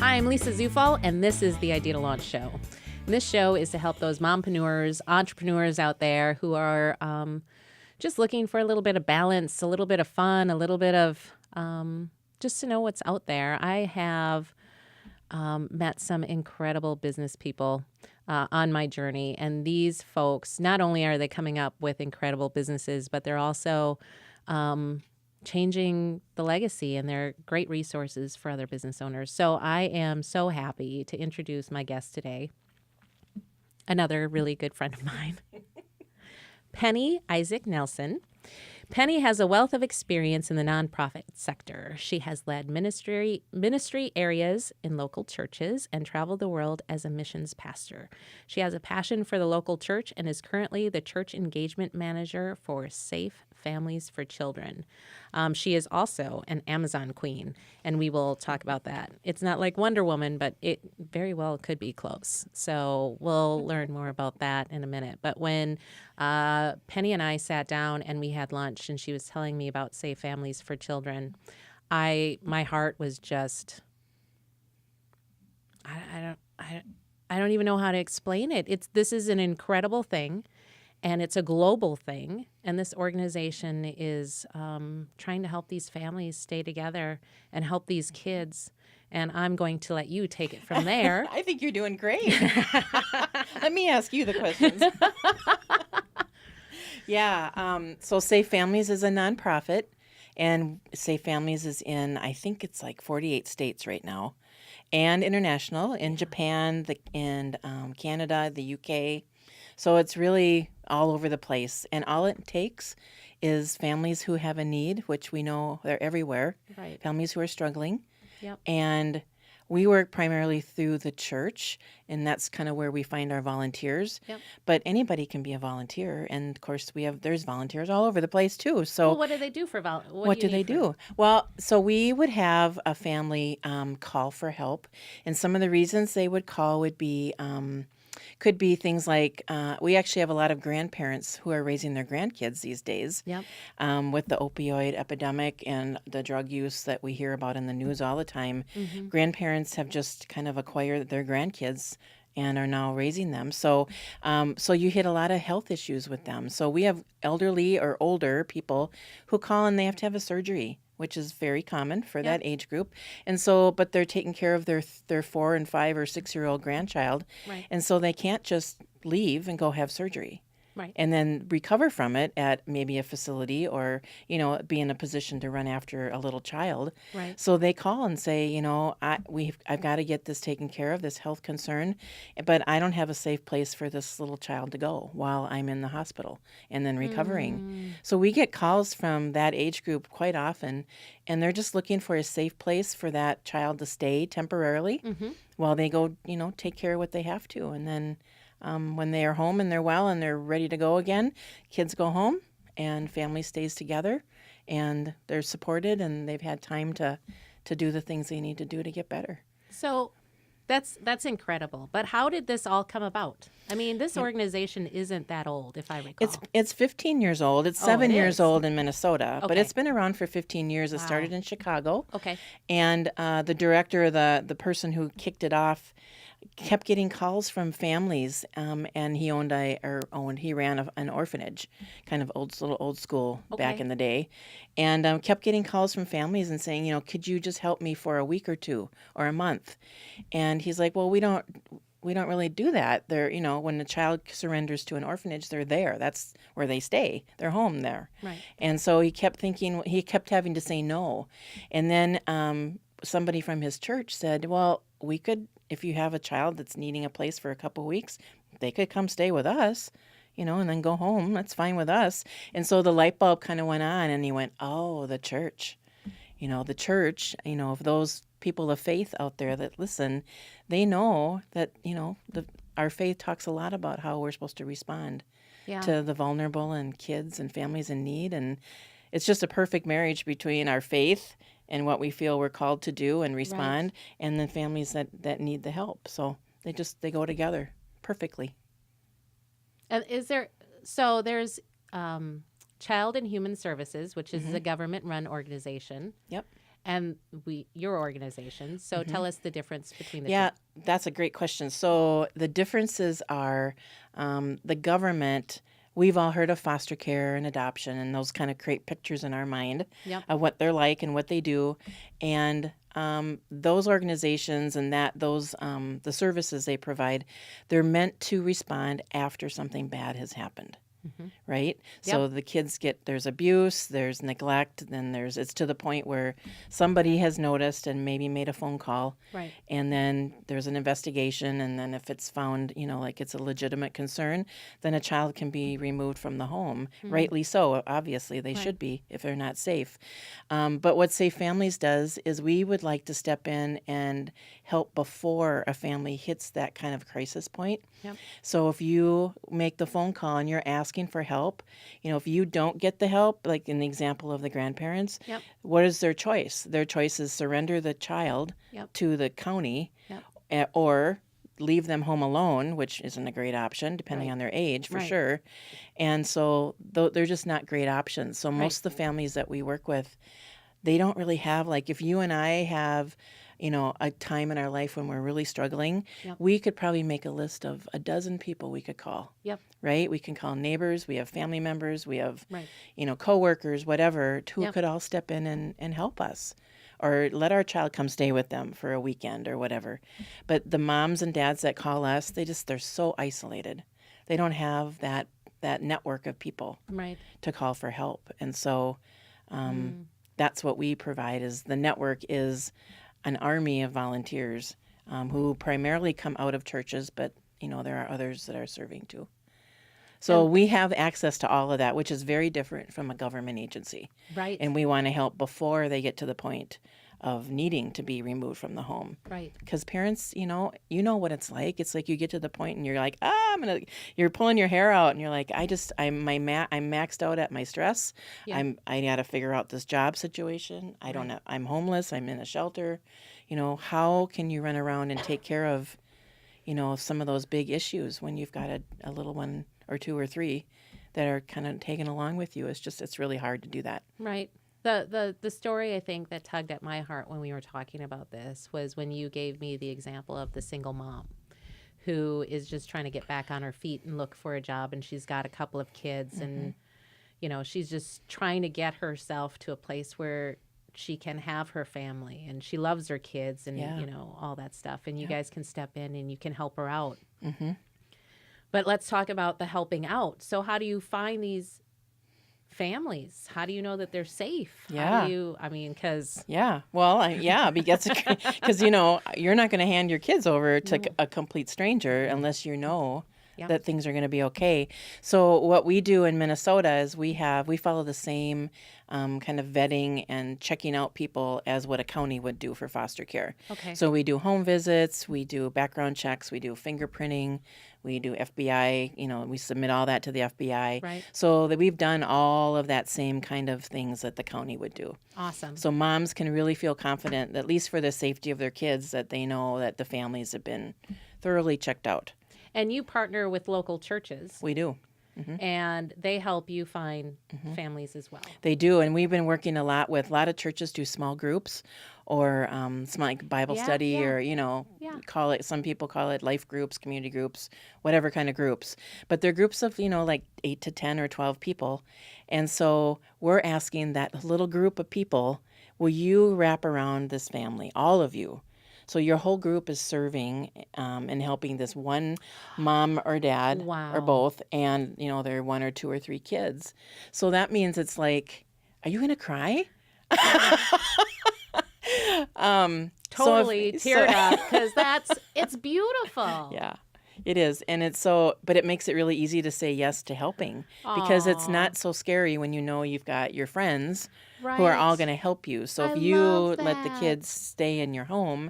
Hi, I'm Lisa Zufall, and this is the Idea2Launch show. And this show is to help those mompreneurs, entrepreneurs out there who are just looking for a little bit of balance, a little bit of fun, a little bit of just to know what's out there. I have met some incredible business people on my journey, and these folks, not only are they coming up with incredible businesses, but they're also changing the legacy, and they're great resources for other business owners. So I am so happy to introduce my guest today, another really good friend of mine, Penny Isaac Nelson. Penny has a wealth of experience in the nonprofit sector. She has led ministry areas in local churches and traveled the world as a missions pastor. She has a passion for the local church and is currently the church engagement manager for Safe Families for Children. She is also an Amazon queen, and we will talk about that. It's not like Wonder Woman, but it very well could be close. So we'll learn more about that in a minute. But when Penny and I sat down and we had lunch, and she was telling me about Safe Families for Children, my heart was just, I don't even know how to explain it. This is an incredible thing, and it's a global thing. And this organization is trying to help these families stay together and help these kids. And I'm going to let you take it from there. I think you're doing great. Let me ask you the questions. So Safe Families is a nonprofit, and Safe Families is in, I think it's like 48 states right now, and international, in Japan, and Canada, the UK. So it's really all over the place. And all it takes is families who have a need, which we know they're everywhere, Right. families who are struggling. Yep. And we work primarily through the church, and that's kind of where we find our volunteers. Yep. But anybody can be a volunteer, and of course there's volunteers all over the place too. So Well, what do they do for what do they do? Well, so we would have a family call for help, and some of the reasons they would call would be could be things like we actually have a lot of grandparents who are raising their grandkids these days. Yep. With the opioid epidemic and the drug use that we hear about in the news all the time, Mm-hmm. grandparents have just kind of acquired their grandkids and are now raising them. So so you hit a lot of health issues with them. So we have elderly or older people who call and they have to have a surgery, which is very common for that age group. And so, but they're taking care of their 4 and 5 or 6-year-old grandchild. Right. And so they can't just leave and go have surgery. Right. And then recover from it at maybe a facility or, be in a position to run after a little child. Right. So they call and say, I've got to get this taken care of, this health concern, but I don't have a safe place for this little child to go while I'm in the hospital and then recovering. So we get calls from that age group quite often, and they're just looking for a safe place for that child to stay temporarily while they go, take care of what they have to. And then when they are home and they're well and they're ready to go again, kids go home and family stays together and they're supported and they've had time to do the things they need to do to get better. So that's incredible. But how did this all come about? I mean, this organization isn't that old, if I recall. It's 15 years old. It's 7 years old in Minnesota, but Okay. it's been around for 15 years. It started in Chicago. Okay. And the director, the person who kicked it off, kept getting calls from families, and he ran an orphanage, kind of old school back Okay. in the day, and kept getting calls from families and saying, could you just help me for a week or two or a month? And he's like, well, we don't really do that. They're, when a child surrenders to an orphanage, they're there. That's where they stay. They're home there. Right. And so he kept having to say no. And then somebody from his church said, well, we could, if you have a child that's needing a place for a couple weeks, they could come stay with us, and then go home. That's fine with us. And so the light bulb kind of went on, and he went, oh, the church. The church, of those people of faith out there that listen, they know that, our faith talks a lot about how we're supposed to respond to the vulnerable and kids and families in need. And it's just a perfect marriage between our faith and what we feel we're called to do and respond, and the families that need the help. So they go together perfectly. And there's Child and Human Services, which is a government-run organization. Yep. and your organization. So tell us the difference between the Yeah, two. that's a great question. So the differences are the government. We've all heard of foster care and adoption, and those kind of create pictures in our mind Yep. of what they're like and what they do. And those organizations and the services they provide, they're meant to respond after something bad has happened. Right? So the kids there's abuse, there's neglect, then it's to the point where somebody has noticed and maybe made a phone call. Right. And then there's an investigation, and then if it's found, like it's a legitimate concern, then a child can be removed from the home. Rightly so, obviously they should be if they're not safe. But what Safe Families does is we would like to step in and help before a family hits that kind of crisis point. Yep. So if you make the phone call and you're asking for help, if you don't get the help, like in the example of the grandparents, Yep. what is their choice? Their choice is surrender the child to the county or leave them home alone, which isn't a great option depending on their age for sure. And so they're just not great options. So most of the families that we work with, they don't really have, like if you and I have a time in our life when we're really struggling, we could probably make a list of a dozen people we could call. Yep. Right? We can call neighbors, we have family members, we have, coworkers, whatever, who could all step in and help us or let our child come stay with them for a weekend or whatever. But the moms and dads that call us, they're so isolated. They don't have that network of people to call for help. And so that's what we provide is the network is an army of volunteers who primarily come out of churches, but, there are others that are serving too. So we have access to all of that, which is very different from a government agency. Right. And we want to help before they get to the point of needing to be removed from the home. Right. Because parents, you know what it's like. It's like you get to the point and you're like, you're pulling your hair out and you're like, I'm maxed out at my stress. Yeah. I got to figure out this job situation. I don't know. I'm homeless. I'm in a shelter. How can you run around and take care of, some of those big issues when you've got a little one or two or three that are kind of taken along with you? It's really hard to do that. Right. The story I think that tugged at my heart when we were talking about this was when you gave me the example of the single mom who is just trying to get back on her feet and look for a job, and she's got a couple of kids and she's just trying to get herself to a place where she can have her family and she loves her kids and all that stuff, and you guys can step in and you can help her out. But let's talk about the helping out. So how do you find these families? How do you know that they're safe? Yeah. How do you, because... Yeah. Well, because, you're not going to hand your kids over to a complete stranger unless you know that things are going to be okay. So what we do in Minnesota is we follow the same kind of vetting and checking out people as what a county would do for foster care. Okay. So we do home visits, we do background checks, we do fingerprinting, we do FBI, we submit all that to the FBI. Right. So that we've done all of that same kind of things that the county would do. Awesome. So moms can really feel confident, at least for the safety of their kids, that they know that the families have been thoroughly checked out. And you partner with local churches. We do. And they help you find families as well. They do, and we've been working a lot of churches do small groups or some like Bible study or, call it, some people call it life groups, community groups, whatever kind of groups. But they're groups of, like 8 to 10 or 12 people. And so we're asking that little group of people, will you wrap around this family, all of you? So your whole group is serving and helping this one mom or dad or both, and, their 1 or 2 or 3 kids. So that means it's like, are you going to cry? Totally teared up because it's beautiful. Yeah, it is. And but it makes it really easy to say yes to helping because it's not so scary when you've got your friends who are all going to help you. So if you let the kids stay in your home,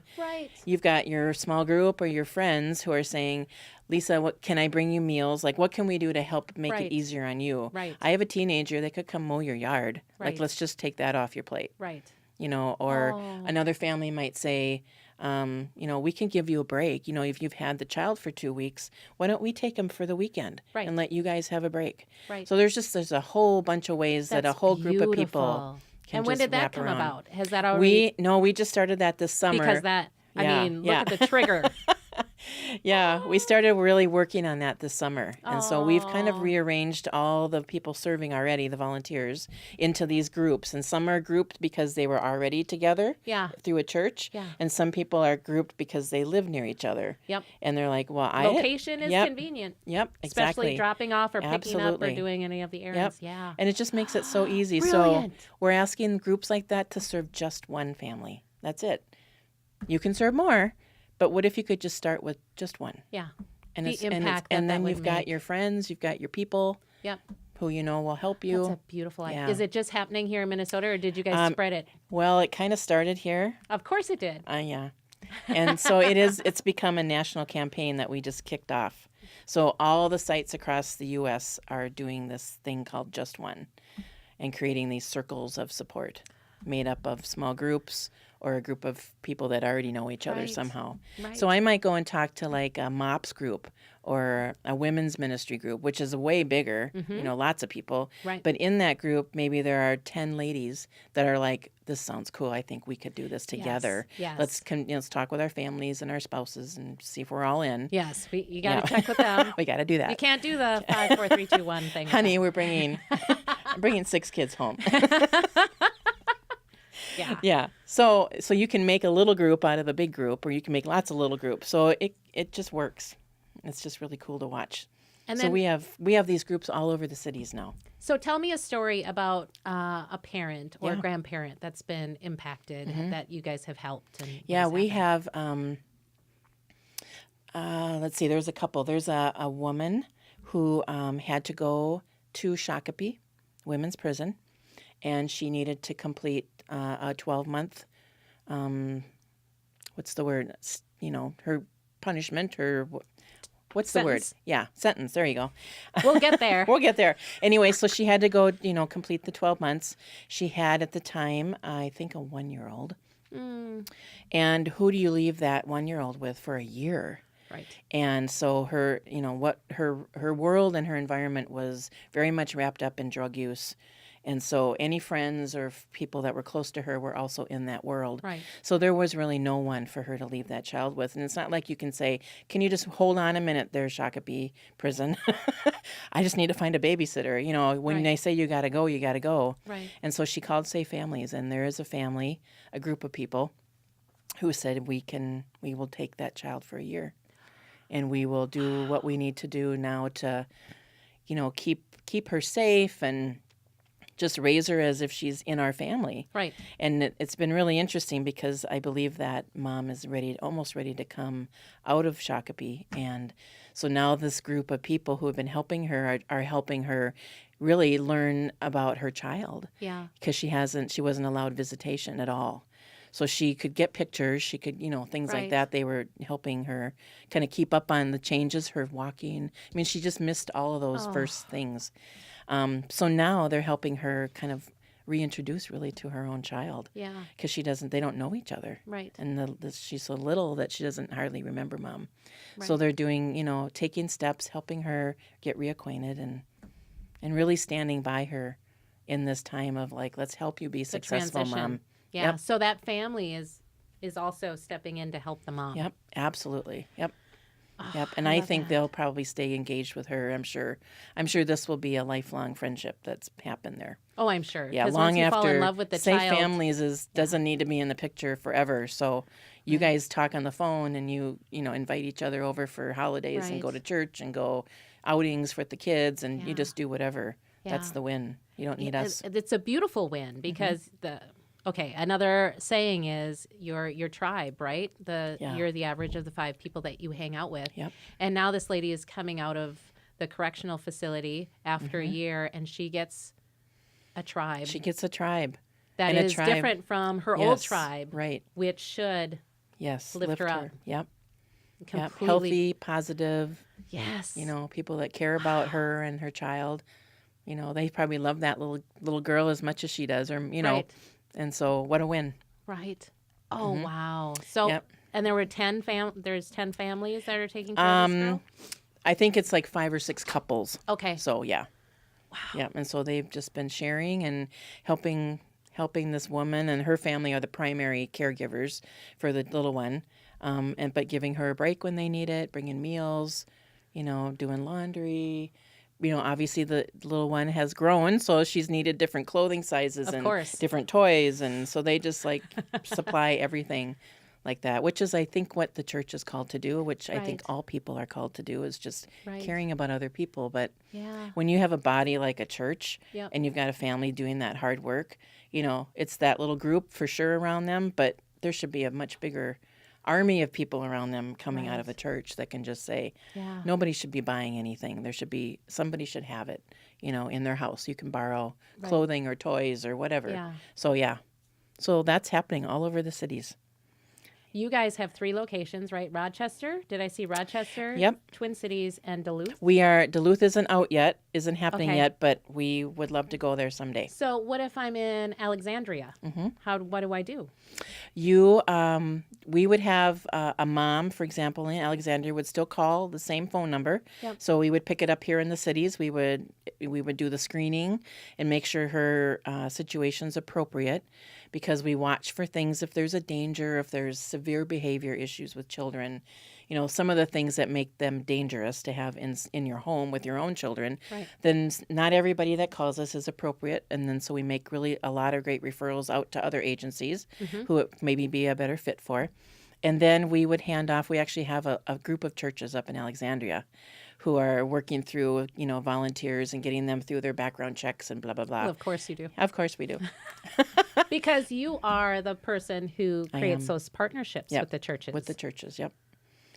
you've got your small group or your friends who are saying, Lisa, what can I bring you meals? Like, what can we do to help make it easier on you? Right. I have a teenager that could come mow your yard. Like, let's just take that off your plate. Right. Or another family might say, we can give you a break. If you've had the child for 2 weeks, why don't we take them for the weekend and let you guys have a break? Right. So there's a whole bunch of ways that a whole group of people can And when just did that wrap come around. about? Has that already? We just started that this summer. Because that, I Yeah, mean, look yeah. at the trigger. Yeah, we started really working on that this summer. And so we've kind of Oh, rearranged all the people serving already, the volunteers, into these groups. And some are grouped because they were already together yeah, through a church. yeah. And some people are grouped because they live near each other. Yep. And they're like, well, Location is Yep, convenient, yep, especially exactly. dropping off or picking up or Absolutely. doing any of the Yep. errands. Yeah. And it just makes it so easy. So Brilliant. we're asking groups like that to serve just one family. That's it. You can serve more, but what if you could just start with just one? Yeah. And The impact that and then would you've got make. your friends, you've got your people Yep. who you know will help That's you. a beautiful idea. Yeah. Is it just happening here in Minnesota, or did you guys spread it? Well, it kind of started here. Of course it did. Yeah. And so it's become a national campaign that we just kicked off. So all the sites across the US are doing this thing called Just One and creating these circles of support made up of small groups or a group of people that already know each other Right. somehow. Right. So I might go and talk to like a MOPS group or a women's ministry group, which is way bigger, lots of people. Right. But in that group, maybe there are 10 ladies that are like, this sounds cool. I think we could do this together. Yes. Let's talk with our families and our spouses and see if we're all in. Yes. You got to Yeah. check with them. We got to do that. You can't do the 5, 4, 3, 2, 1 thing. with Honey, them. we're bringing 6 kids home. Yeah. Yeah. So you can make a little group out of a big group, or you can make lots of little groups. So it just works. It's just really cool to watch. And So then, we have these groups all over the cities now. so tell me a story about a parent or Yeah. Mm-hmm. grandparent that's been impacted that you guys have helped. And what Yeah, has we happened. have. Let's see. There's a couple. There's a woman who had to go to Shakopee Women's Prison, and she needed to complete a 12-month. What's the word? Her punishment. What's the word? Sentence. Yeah, sentence. There you go. We'll get there. We'll get there. Anyway, so she had to go, complete the 12 months. She had at the time, I think, a 1-year-old. And who do you leave that 1-year-old with for a year? Right. And so her, what her world and her environment was very much wrapped up in drug use. And so any friends or people that were close to her were also in that world. Right. So there was really no one for her to leave that child with. And it's not like you can say, can you just hold on a minute there, Shakopee Prison? I just need to find a babysitter. When Right. they say you got to go, you got to go. Right. And so she called Safe Families. And there is a family, a group of people who said, we will take that child for a year. And we will do what we need to do now to, keep her safe and just raise her as if she's in our family. Right. And it's been really interesting because I believe that mom is almost ready to come out of Shakopee. And so now this group of people who have been helping her are helping her really learn about her child. Yeah. Because she wasn't allowed visitation at all. So she could get pictures, she could, things Right. like that. They were helping her kind of keep up on the changes, her walking. I mean, she just missed all of those first things. So now they're helping her kind of reintroduce really to her own child. Yeah. Because they don't know each other. Right. And she's so little that she doesn't hardly remember mom. Right. So they're doing, taking steps, helping her get reacquainted and really standing by her in this time of like, let's help you be The successful, transition. mom. Yeah. Yep. So that family is also stepping in to help the mom. Yep, absolutely. Yep. Oh, Yep. And I love think that. they'll probably stay engaged with her. I'm sure this will be a lifelong friendship that's happened there. Oh, I'm sure. Yeah, 'Cause long once you after fall in love with the Safe child. Families doesn't need to be in the picture forever. So you guys talk on the phone and you invite each other over for holidays and go Right. to church and go outings with the kids and Yeah. you just do whatever. That's Yeah. the win. You don't need us. It's a beautiful win because another saying is your tribe, right? Yeah. You're the average of the 5 people that you hang out with. Yep. And now this lady is coming out of the correctional facility after a year and she gets a tribe She gets a tribe. that and a is tribe- different from her old Yes, tribe, Right. which should Yes. lift her up. Yep. Yep. completely Healthy, positive. Yes. People that care about her and her child. They probably love that little girl as much as she does, or Right. And so what a win. Right. Oh, wow. So Yep. and there were 10 there's 10 families that are taking care of this girl? I think it's like 5 or 6 couples. Okay. So yeah. Wow. Yeah, and so they've just been sharing and helping helping this woman, and her family are the primary caregivers for the little one, but giving her a break when they need it, bringing meals, doing laundry. Obviously the little one has grown, so she's needed different clothing sizes Of and course. different toys, and so they just like supply everything like that, which is, I think, what the church is called to do, which I think Right. all people are called to do, is just Right. caring about other people. But Yeah. when you have a body like a church Yep. and you've got a family doing that hard work, it's that little group for sure around them, but there should be a much bigger army of people around them coming out of a Right. church that can just say, Yeah. nobody should be buying anything. Somebody should have it, in their house. You can borrow Right. clothing or toys or whatever. Yeah. So, yeah. So that's happening all over the cities. You guys have 3 locations, right? Rochester? Did I see Rochester? Yep. Twin Cities and Duluth? Duluth isn't out yet, isn't happening Okay. yet, but we would love to go there someday. So what if I'm in Alexandria? What do I do? We would have a mom, for example, in Alexandria would still call the same phone number. Yep. So we would pick it up here in the cities. We would do the screening and make sure her situation's appropriate, because we watch for things if there's a danger, if there's severe behavior issues with children, some of the things that make them dangerous to have in your home with your own children. Right. Then not everybody that calls us is appropriate, and then so we make really a lot of great referrals out to other agencies who it maybe be a better fit for. And then we would hand off. We actually have a group of churches up in Alexandria who are working through, volunteers and getting them through their background checks and blah, blah, blah. Well, of course you do. Of course we do. Because you are the person who creates am. those partnerships Yep. with the churches. With the churches, yep.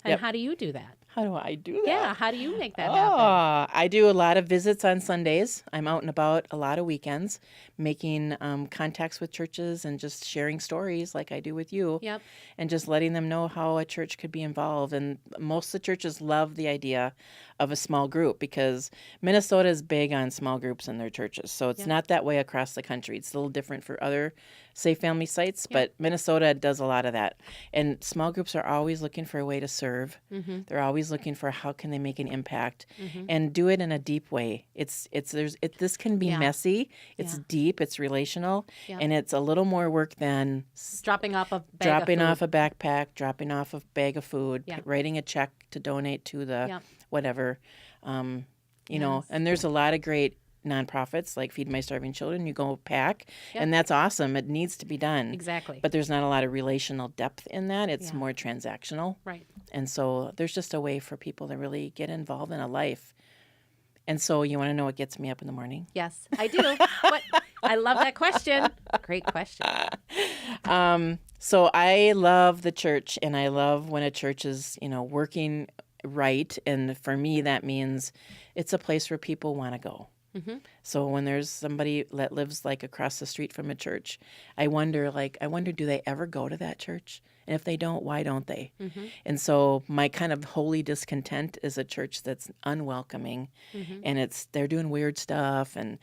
And yep. how do you do that? How do I do that? Yeah, how do you make that happen? I do a lot of visits on Sundays. I'm out and about a lot of weekends, making contacts with churches and just sharing stories like I do with you. Yep. And just letting them know how a church could be involved. And most of the churches love the idea of a small group, because Minnesota is big on small groups in their churches. So it's Yep. not that way across the country. It's a little different for other safe family sites, but Minnesota does a lot of that. And small groups are always looking for a way to serve. They're always looking for how can they make an impact and do it in a deep way. This can be Yeah. messy. It's Yeah. deep. It's relational, Yep. and it's a little more work than Dropping off a bag dropping of off food. a backpack, dropping off a bag of food, Yeah. writing a check to donate to the Yep. whatever. Yes. And there's a lot of great nonprofits like Feed My Starving Children. You go pack, Yep. and that's awesome. It needs to be done. Exactly. But there's not a lot of relational depth in that. It's Yeah. more transactional. Right. And so there's just a way for people to really get involved in a life. And so you want to know what gets me up in the morning? Yes, I do. I love that question. Great question. So I love the church, and I love when a church is, working right. And for me, that means it's a place where people want to go. So when there's somebody that lives like across the street from a church, I wonder, do they ever go to that church? And if they don't, why don't they? And so my kind of holy discontent is a church that's unwelcoming, and they're doing weird stuff. And,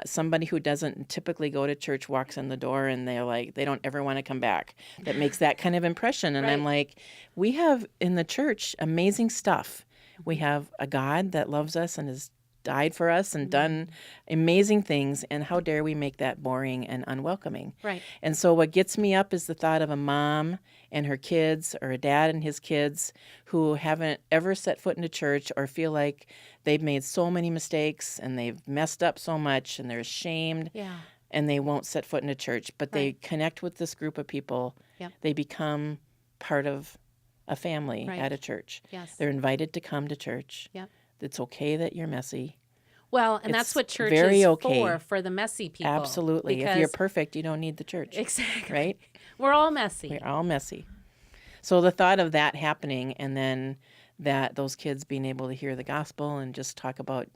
somebody who doesn't typically go to church walks in the door and they're like, they don't ever want to come back. That makes that kind of impression. And I'm Right. like, we have in the church amazing stuff. We have a God that loves us and has died for us and done amazing things, and how dare we make that boring and unwelcoming? Right. And so what gets me up is the thought of a mom and her kids, or a dad and his kids, who haven't ever set foot in a church or feel like they've made so many mistakes and they've messed up so much and they're ashamed, Yeah. and they won't set foot in a church, but they Right. connect with this group of people. Yep. They become part of a family Right. at a church. Yes. They're invited to come to church. Yep. It's okay that you're messy. Well, and that's It's what church very is okay. for the messy people. Absolutely. If you're Because- perfect, you don't need the church. Exactly. Right? We're all messy. We're all messy. So the thought of that happening, and then that those kids being able to hear the gospel and just talk about,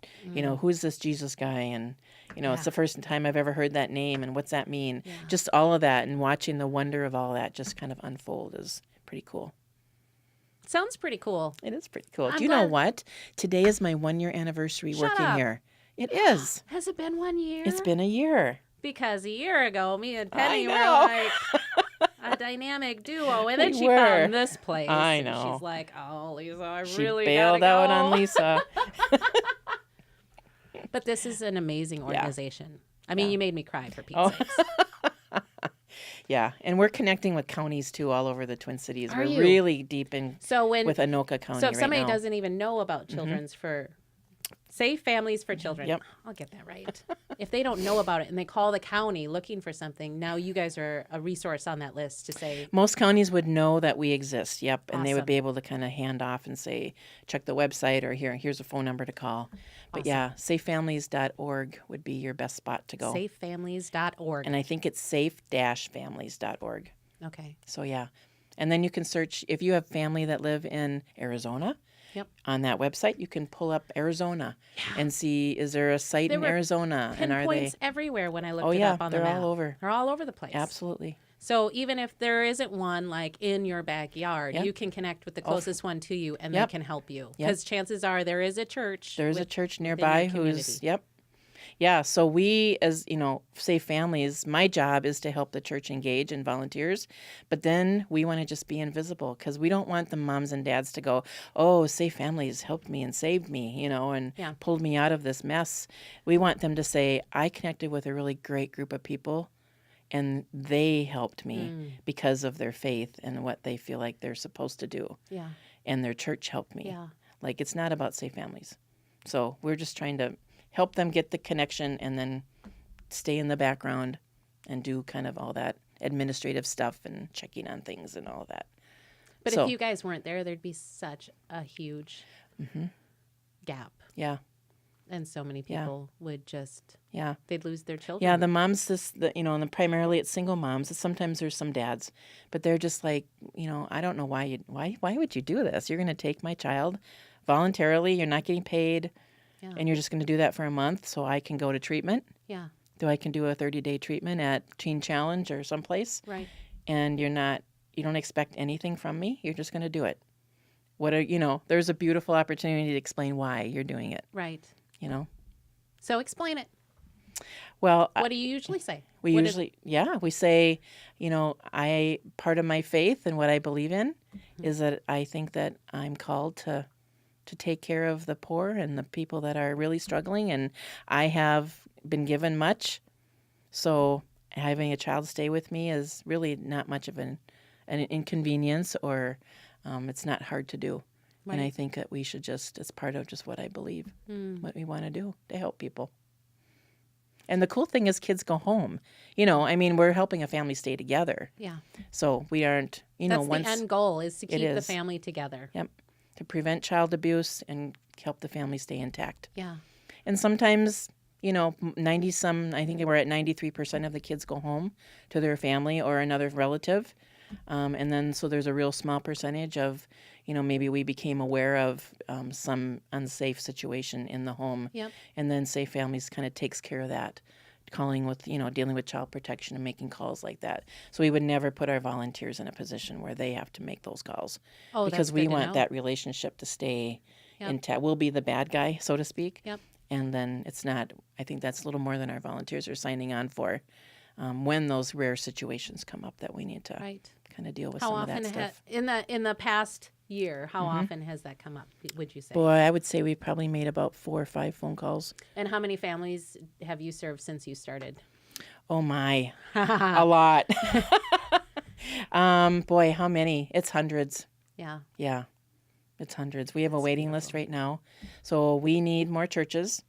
who's this Jesus guy? And, it's the first time I've ever heard that name, and what's that mean? Yeah. Just all of that, and watching the wonder of all that just kind of unfold is pretty cool. Sounds pretty cool. It is pretty cool. I'm Do you know glad- what? Today is my 1-year anniversary Shut working up. here. It is. Has it been 1 year? It's been a year. Because a year ago, me and Penny were know. like a dynamic duo, and then We she were. found this place. I and know. She's like, "Oh, Lisa, I She really bailed gotta out go." on Lisa. But this is an amazing organization. I mean, Yeah. you made me cry for Pete's Oh. sakes. Yeah, and we're connecting with counties too all over the Twin Cities. Are We're you? really deep in So when with Anoka County so if right somebody now. doesn't even know about Children's for Safe Families for Children. Yep. I'll get that right. If they don't know about it and they call the county looking for something, now you guys are a resource on that list to say, Most counties would know that we exist. Yep, and they would Awesome. be able to kind of hand off and say, check the website or here's a phone number to call. But yeah, safefamilies.org would be your best spot to go. safefamilies.org. And I think it's safe-families.org. Okay. So yeah. And then you can search if you have family that live in Arizona. Yep. On that website, you can pull up Arizona and see, is there a site There in were Arizona? And are they? Pinpoints everywhere when I looked Oh it yeah, up on the they're map. all over. They're all over the place. Absolutely. So even if there isn't one like in your backyard, Yep. you can connect with the closest one to you and Yep. they can help you. Yep. Because chances are there is a church. There's a with- church within your nearby community. who's, yep. Yeah, so we, as Safe Families, my job is to help the church engage and volunteers, but then we want to just be invisible because we don't want the moms and dads to go, oh, Safe Families helped me and saved me, and Yeah. pulled me out of this mess. We want them to say, I connected with a really great group of people and they helped me because of their faith and what they feel like they're supposed to do. Yeah. And their church helped me. Yeah. Like, it's not about Safe Families. So we're just trying to help them get the connection and then stay in the background and do kind of all that administrative stuff and checking on things and all of that. But So- if you guys weren't there, there'd be such a huge gap. Yeah, And so many Yeah. people would just, yeah. they'd lose their children. Yeah, the moms, and primarily it's single moms. Sometimes there's some dads, but they're just like, I don't know why would you do this? You're going to take my child voluntarily. You're not getting paid, Yeah. and you're just going to do that for a month so I can go to treatment. Yeah. I can do a 30-day treatment at Teen Challenge or someplace, Right. and you don't expect anything from me. You're just going to do it. There's a beautiful opportunity to explain why you're doing it. Right. So explain it. Well, What do you usually say? we What is- usually, we say, part of my faith and what I believe in is that I think that I'm called to take care of the poor and the people that are really struggling, and I have been given much, so having a child stay with me is really not much of an inconvenience, or it's not hard to do. And I Right. think that we should it's part of just what I believe, what we want to do to help people. And the cool thing is kids go home. We're helping a family stay together. Yeah. So we aren't, That's once, the end goal is to keep the is. family together. Yep, to prevent child abuse and help the family stay intact. Yeah. And sometimes, 90 I think we're at 93% of the kids go home to their family or another relative. And then, so there's a real small percentage of, maybe we became aware of some unsafe situation in the home. Yep. And then Safe Families kind of takes care of that, calling with, dealing with child protection and making calls like that. So we would never put our volunteers in a position where they have to make those calls. Oh, Because that's we good to want know. that relationship to stay Yep. intact. We'll be the bad guy, so to speak. Yep. And then it's not, I think that's a little more than our volunteers are signing on for when those rare situations come up that we need to Right. kind of deal with How some of often that stuff. in the past year, how often has that come up, would you say? Boy, I would say we probably made about 4 or 5 phone calls. And how many families have you served since you started? Oh my, a lot. Boy, how many? It's hundreds. Yeah. Yeah, it's hundreds. We have a waiting list right now. So we need more churches.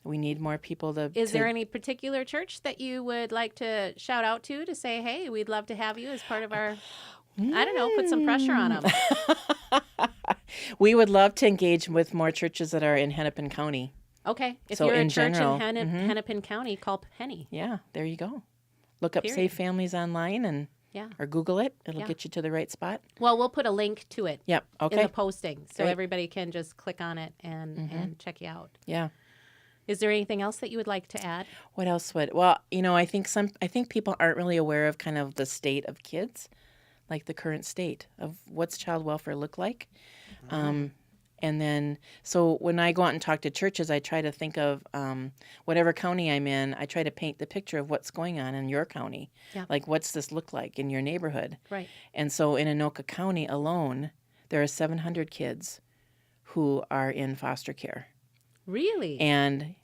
We need more people to... Is there any particular church that you would like to shout out to say, hey, we'd love to have you as part of our, I don't know, put some pressure on them? We would love to engage with more churches that are in Hennepin County. Okay. If So you're a in church general, in Hennepin County, call Penny. Yeah, there you go. Look up Period. Safe Families online and Yeah. or Google it. It'll Yeah. get you to the right spot. Well, we'll put a link to it Yep. in Okay. the posting so Great. everybody can just click on it and check you out. Yeah. Is there anything else that you would like to add? What else would? Well, I think people aren't really aware of kind of the state of kids, like the current state of what's child welfare look like. And then, so when I go out and talk to churches, I try to think of whatever county I'm in. I try to paint the picture of what's going on in your county. Yeah. Like, what's this look like in your neighborhood? Right. And so in Anoka County alone, there are 700 kids who are in foster care. Really? And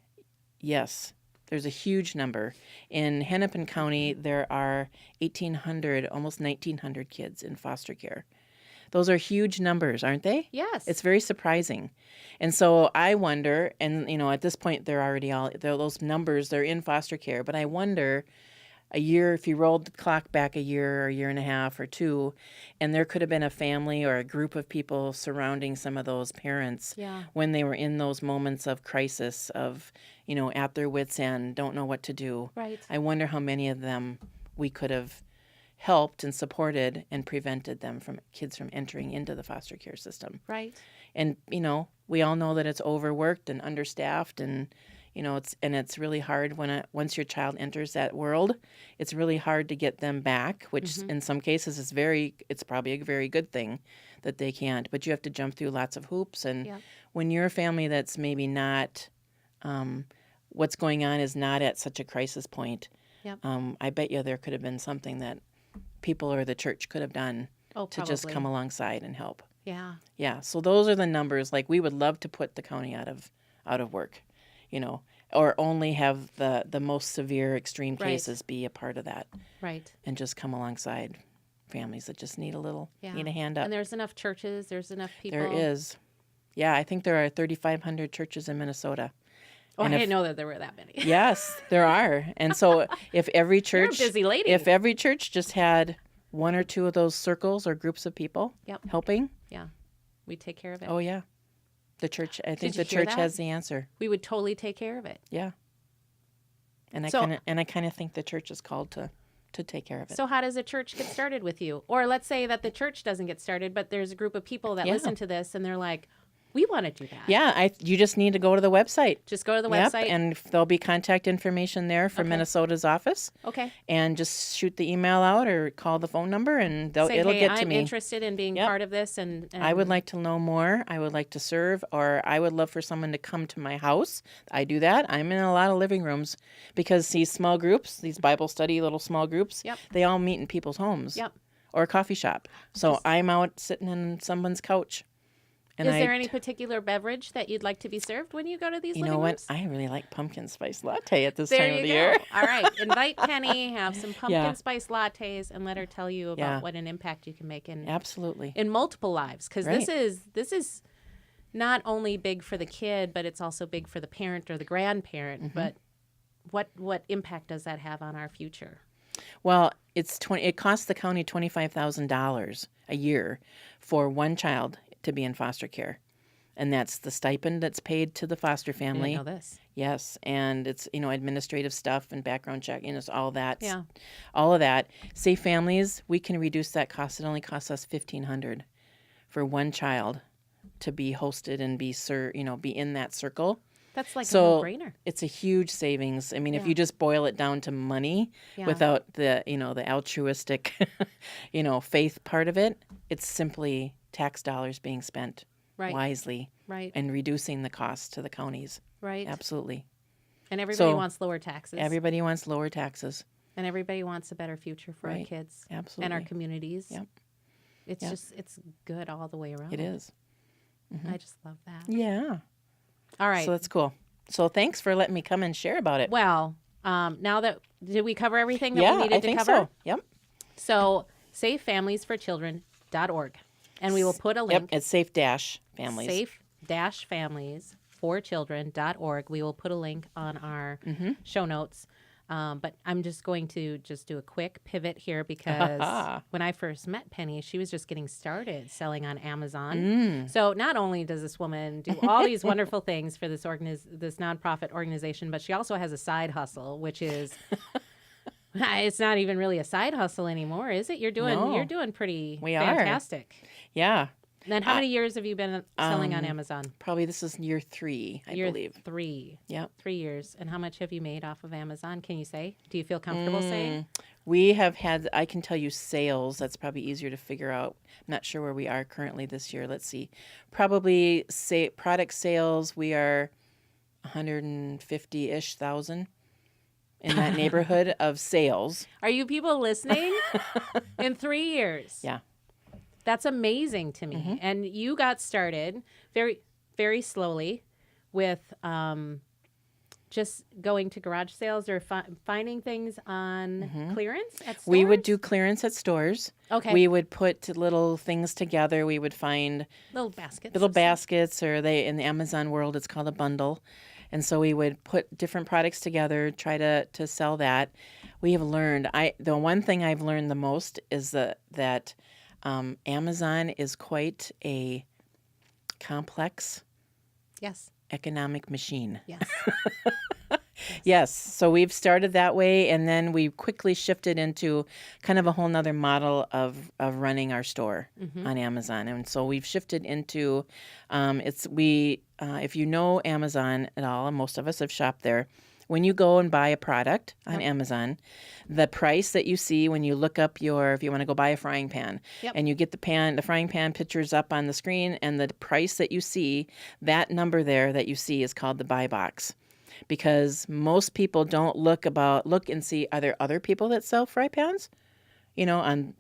yes, There's a huge number. In Hennepin County, there are 1,800, almost 1,900 kids in foster care. Those are huge numbers, aren't they? Yes. It's very surprising. And so I wonder, and at this point those numbers, they're in foster care, but I wonder a year, if you rolled the clock back a year or a year and a half or two, and there could have been a family or a group of people surrounding some of those parents when they were in those moments of crisis, of, at their wits' end, don't know what to do. Right. I wonder how many of them we could have helped and supported and prevented kids from entering into the foster care system. Right. And, we all know that it's overworked and understaffed, and it's really hard once your child enters that world. It's really hard to get them back, which in some cases it's probably a very good thing that they can't. But you have to jump through lots of hoops, and when you're a family that's maybe not, what's going on is not at such a crisis point. I bet you there could have been something that people or the church could have done to just come alongside and help. Yeah. Yeah. So those are the numbers. Like, we would love to put the county out of work, or only have the most severe extreme cases be a part of that. Right. And just come alongside families that just need a hand up. And there's enough churches, there's enough people. There is. Yeah, I think there are 3,500 churches in Minnesota. Oh, I didn't know that there were that many. Yes, there are. And so if every church, You're a busy lady. If every church just had one or two of those circles or groups of people helping. Yeah, we take care of it. Oh, yeah. The church, I think Did you the hear church that? has the answer. We would totally take care of it. Yeah. And I kind of think the church is called to take care of it. So how does a church get started with you? Or let's say that the church doesn't get started, but there's a group of people that listen to this and they're like, we want to do that. Yeah, you just need to go to the website. Just go to the website. And there'll be contact information there for Minnesota's office. Okay. And just shoot the email out or call the phone number, and it'll get to me. I'm interested in being part of this, and I would like to know more. I would like to serve, or I would love for someone to come to my house. I do that. I'm in a lot of living rooms because these small groups, these Bible study little small groups, they all meet in people's homes or a coffee shop. So I'm out sitting in someone's couch. And is there any particular beverage that you'd like to be served when you go to these living rooms? I really like pumpkin spice latte at this time of the year. All right. Invite Penny, have some pumpkin spice lattes, and let her tell you about what an impact you can make in multiple lives. Because this is not only big for the kid, but it's also big for the parent or the grandparent. But what impact does that have on our future? Well, it costs the county $25,000 a year for one child to be in foster care. And that's the stipend that's paid to the foster family. I didn't know this. Yes, and it's, administrative stuff and background check, all that. Yeah. All of that. Safe Families, we can reduce that cost. It only costs us $1,500 for one child to be hosted and be in that circle. That's like a no-brainer. It's a huge savings. I mean, if you just boil it down to money without the, the altruistic, faith part of it, it's simply tax dollars being spent wisely and reducing the cost to the counties. Right. Absolutely. And everybody wants lower taxes. Everybody wants lower taxes. And everybody wants a better future for our kids. Absolutely. And our communities. Yep. It's good all the way around. It is. I just love that. Yeah. All right. So that's cool. So thanks for letting me come and share about it. Well, did we cover everything that we needed to cover? So. Yep. So safefamiliesforchildren.org. And we will put a link. Yep, it's safe-families. Safe-familiesforchildren.org. We will put a link on our show notes. But I'm just going to do a quick pivot here because when I first met Penny, she was just getting started selling on Amazon. So not only does this woman do all these wonderful things for this nonprofit organization, but she also has a side hustle, which is it's not even really a side hustle anymore, is it? You're doing pretty fantastic. Yeah. Then how many years have you been selling on Amazon? Probably this is year 3, I believe. 3. Yep. 3 years. And how much have you made off of Amazon? Can you say? Do you feel comfortable saying? We have had, I can tell you sales. That's probably easier to figure out. I'm not sure where we are currently this year. Let's see. Probably product sales, we are 150-ish thousand in that neighborhood of sales. Are you people listening? In 3 years. Yeah. That's amazing to me. And you got started very, very slowly with just going to garage sales or finding things on clearance at stores? We would do clearance at stores. Okay. We would put little things together. We would find little baskets. little baskets, or in the Amazon world, it's called a bundle. And so we would put different products together, try to sell that. We have learned, the one thing I've learned the most is that Amazon is quite a complex Yes. economic machine. Yes. Yes. So we've started that way, and then we quickly shifted into kind of a whole nother model of running our store on Amazon. And so we've shifted into if you know Amazon at all, and most of us have shopped there, when you go and buy a product on Amazon, the price that you see when you look up if you want to go buy a frying pan, and you get the frying pan pictures up on the screen, and the price that you see, that number there that you see is called the buy box. Because most people don't look and see, are there other people that sell fry pans?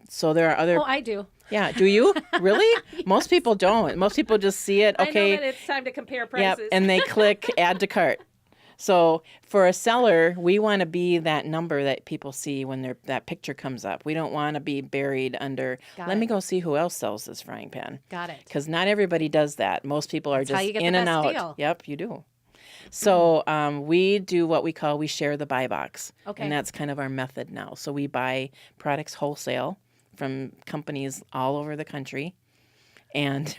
So there are other. Oh, I do. Yeah, do you? Really? Most people don't. Most people just see it. Okay. I know that it's time to compare prices. Yep, and they click add to cart. So for a seller, we want to be that number that people see when that picture comes up. We don't want to be buried under, let me go see who else sells this frying pan. Got it. Because not everybody does that. Most people are just in and out. Deal. Yep, you do. So we do what we share the buy box. Okay. And that's kind of our method now. So we buy products wholesale from companies all over the country. And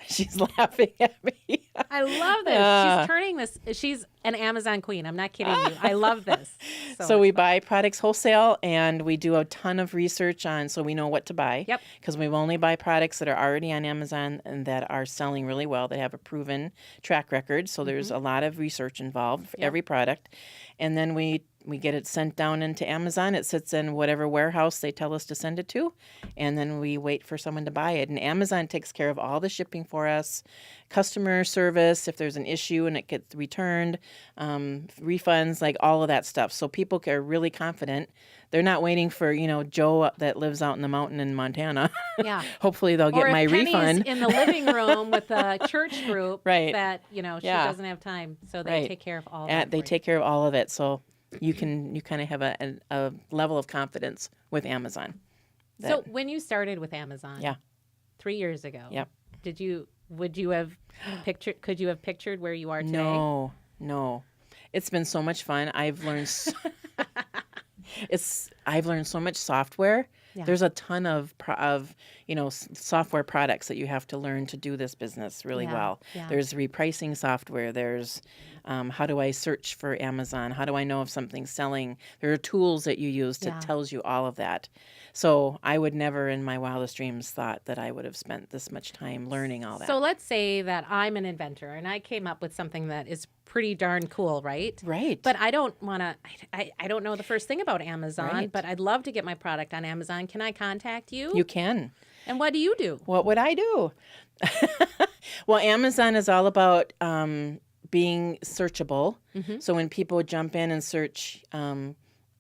she's laughing at me. I love this. She's turning this. She's an Amazon queen. I'm not kidding you. I love this. So we buy products wholesale, and we do a ton of research so we know what to buy. Yep. Because we only buy products that are already on Amazon and that are selling really well, that have a proven track record. So there's a lot of research involved for every product. And then we get it sent down into Amazon. It sits in whatever warehouse they tell us to send it to, and then we wait for someone to buy it. And Amazon takes care of all the shipping for us, customer service, if there's an issue and it gets returned, refunds, like all of that stuff. So people are really confident. They're not waiting for, Joe that lives out in the mountain in Montana. Yeah. Hopefully they'll get my Penny's refund. in the living room with a church group Right. that, she doesn't have time. So they take care of all of it. They take care of all of it. So you kind of have a level of confidence with Amazon. So when you started with Amazon, 3 years ago, Yep. could you have pictured where you are today? No. It's been so much fun. I've learned I've learned so much software. Yeah. There's a ton of software products that you have to learn to do this business really well. Yeah. There's repricing software. There's how do I search for Amazon? How do I know if something's selling? There are tools that you use that tells you all of that. So I would never in my wildest dreams thought that I would have spent this much time learning all that. So let's say that I'm an inventor and I came up with something that is pretty darn cool, right? Right. But I don't want to, I don't know the first thing about Amazon, but I'd love to get my product on Amazon. Can I contact you? You can. And what do you do? What would I do? Well, Amazon is all about being searchable. Mm-hmm. So when people jump in and search, I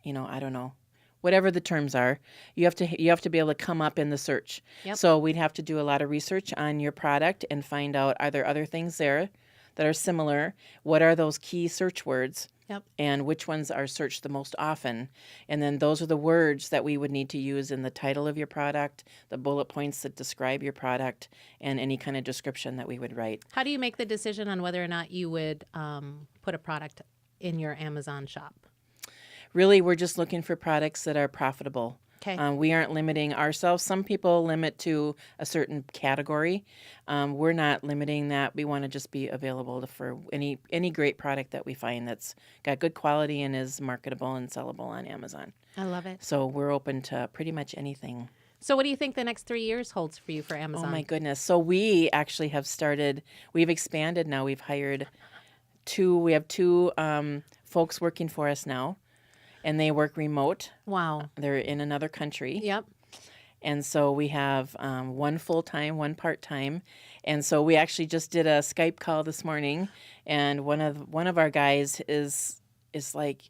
don't know, whatever the terms are, you have to be able to come up in the search. Yep. So we'd have to do a lot of research on your product and find out, are there other things there that are similar? What are those key search words? Yep. And which ones are searched the most often? And then those are the words that we would need to use in the title of your product, the bullet points that describe your product, and any kind of description that we would write. How do you make the decision on whether or not you would put a product in your Amazon shop? Really, we're just looking for products that are profitable. Okay. We aren't limiting ourselves. Some people limit to a certain category. We're not limiting that. We want to just be available for any great product that we find that's got good quality and is marketable and sellable on Amazon. I love it. So we're open to pretty much anything. So what do you think the next 3 years holds for you for Amazon? Oh, my goodness. So we actually we've expanded now. We've hired we have two folks working for us now. And they work remote. Wow. They're in another country. Yep. And so we have one full-time, one part-time. And so we actually just did a Skype call this morning. And one of our guys is like,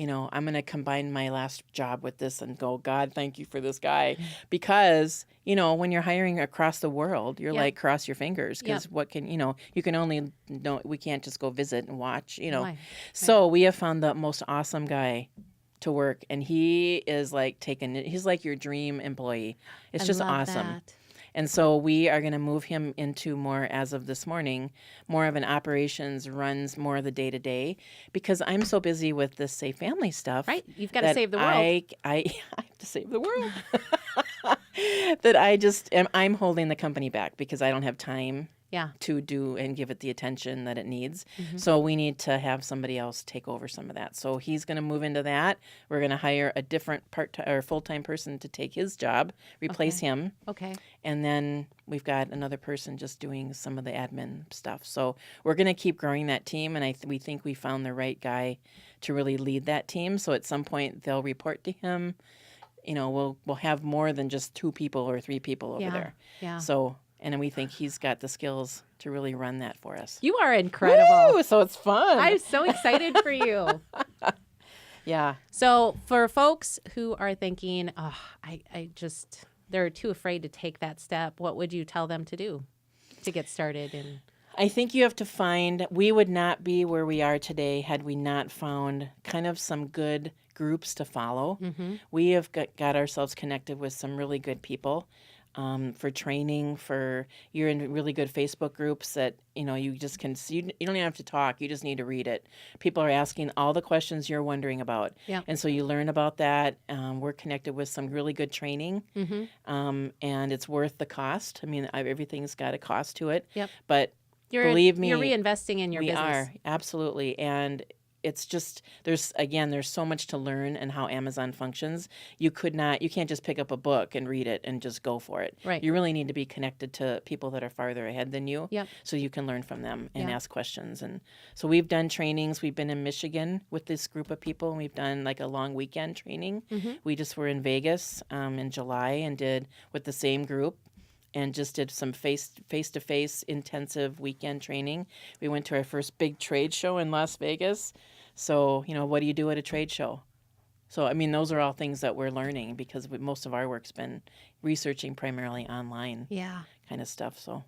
I'm going to combine my last job with this and go, God, thank you for this guy. Because, when you're hiring across the world, you're Yep. like, cross your fingers. Yep. Because you can only, we can't just go visit and watch, Why? So we have found the most awesome guy to work. And he is like he's like your dream employee. It's I just love awesome. that. And so we are going to move him into more, as of this morning, more of an operations, runs more of the day-to-day, because I'm so busy with this Safe Family stuff. Right. You've got to that save the world. I have to save the world. That I'm holding the company back because I don't have time Yeah. to do and give it the attention that it needs. Mhm. So we need to have somebody else take over some of that. So he's going to move into that. We're going to hire a different part-time or full-time person to take his job, replace him. Okay. And then we've got another person just doing some of the admin stuff. So we're going to keep growing that team. And we think we found the right guy to really lead that team. So at some point they'll report to him. We'll have more than just 2 people or 3 people over there. Yeah. So, and then we think he's got the skills to really run that for us. You are incredible. Woo! So it's fun. I'm so excited for you. Yeah. So for folks who are thinking, oh, they're too afraid to take that step, what would you tell them to do to get started? And I think you have to we would not be where we are today had we not found kind of some good groups to follow. Mm-hmm. We have got ourselves connected with some really good people for training, you're in really good Facebook groups that, you just can see, you don't even have to talk. You just need to read it. People are asking all the questions you're wondering about. Yeah. And so you learn about that. We're connected with some really good training, Mm-hmm. and it's worth the cost. I mean, everything's got a cost to it. Yep. But Believe me, you're reinvesting in your we business. are, absolutely. And it's just, there's so much to learn and how Amazon functions. You can't just pick up a book and read it and just go for it. Right. You really need to be connected to people that are farther ahead than you. Yep. So you can learn from them and Yep. ask questions. And so we've done trainings. We've been in Michigan with this group of people, and we've done like a long weekend training. Mm-hmm. We just were in Vegas in July and did with the same group. And just did some face-to-face intensive weekend training. We went to our first big trade show in Las Vegas. So, what do you do at a trade show? So, I mean, those are all things that we're learning because most of our work's been researching primarily online Yeah. kind of stuff. So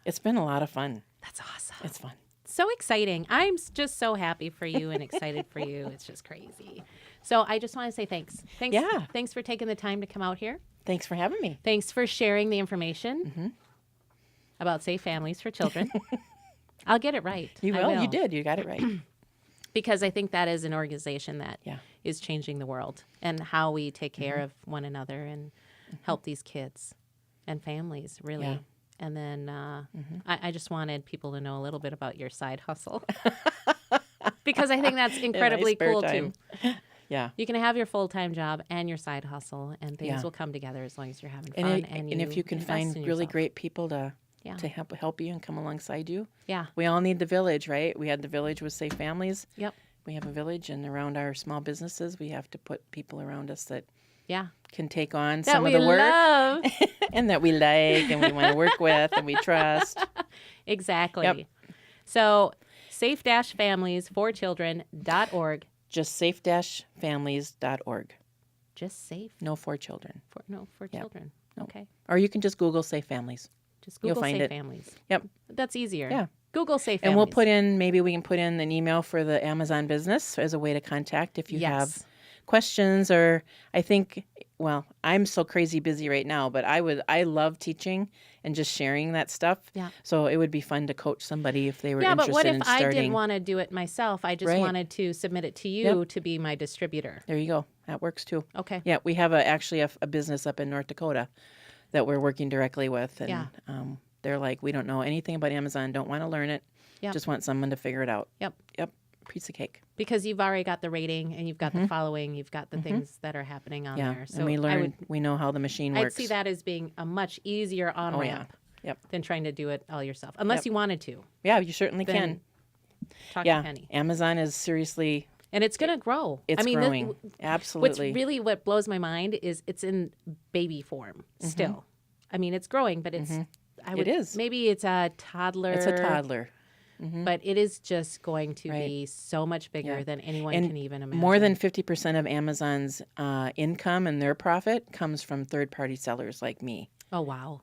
it's been a lot of fun. That's awesome. It's fun. So exciting. I'm just so happy for you and excited for you. It's just crazy. So I just want to say thanks. Thanks. Yeah. Thanks for taking the time to come out here. Thanks for having me. Thanks for sharing the information about Safe Families for Children. I'll get it right. You I will. You did. You got it right. Because I think that is an organization that is Yeah. changing the world and how we take care of one another and help these kids and families, really. Yeah. And then I just wanted people to know a little bit about your side hustle because I think that's incredibly spare cool time. too. Yeah. You can have your full-time job and your side hustle, and things Yeah. will come together as long as you're having fun. And if you can invest find in really yourself. great people to Yeah. help you and come alongside you. Yeah. We all need the village, right? We had the village with Safe Families. Yep. We have a village, and around our small businesses, we have to put people around us that Yeah. can take on That some we of the work love. and that we like and we want to work with and we trust. Exactly. Yep. So safe-families4children.org. Just safe-families.org. Just safe No for children. for Yep. children. No. Okay. Or you can just Google Safe Families. Just You'll Google find Safe it. Families. Yep. That's easier. Yeah. Google Safe And Families. maybe we can put in an email for the Amazon business as a way to contact if you have Yes. questions. Or I think, well, I'm so crazy busy right now, but I love teaching and just sharing that stuff. Yeah. So it would be fun to coach somebody if they were Yeah, but interested what if in I starting. didn't want to do it myself? I just Right. wanted to submit it to you to be my distributor. There you go. That works too. Okay. Yeah, we have actually a business up in North Dakota that we're working directly with. And Yeah. they're like, we don't know anything about Amazon, don't want to learn it, Yep. just want someone to figure it out. Yep. Yep, piece of cake. Because you've already got the rating and you've got the following, you've got the things that are happening on Yeah, there. So and we I learn, we know how the machine I'd works. see that as being a much easier on Oh, yeah. ramp Yep. than trying to do it all yourself, unless Yep. you wanted to. Yeah, you certainly Then can. Talk Yeah, to Penny, Amazon is seriously, and it's going to grow. it's I mean, growing. what's Absolutely. really what blows my mind is it's in baby form still. I mean, it's growing, but it's I would is. maybe it's a toddler. It's a toddler. but it is just going to Right. be so much bigger Yeah. than anyone And can even imagine. more than 50% of Amazon's income and their profit comes from third-party sellers like me. Oh, wow.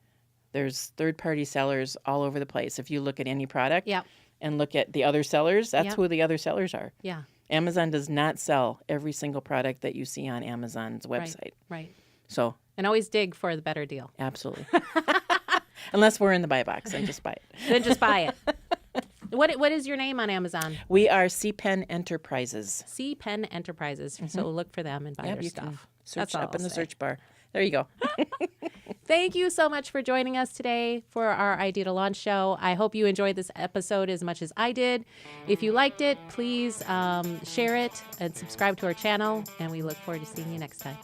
There's third-party sellers all over the place. If you look at any product Yep. and look at the other sellers, that's Yep. who the other sellers are. Yeah. Amazon does not sell every single product that you see on Amazon's website. Right. So, And always dig for the better deal. absolutely. Unless we're in the buy box, then just buy it. Then just buy it. What is your name on Amazon? We are CPen Enterprises. C Pen Enterprises. So look for them and buy their you can stuff. search That's all up in I'll the say. search bar. There you go. Thank you so much for joining us today for our Idea to Launch show. I hope you enjoyed this episode as much as I did. If you liked it, please share it and subscribe to our channel. And we look forward to seeing you next time.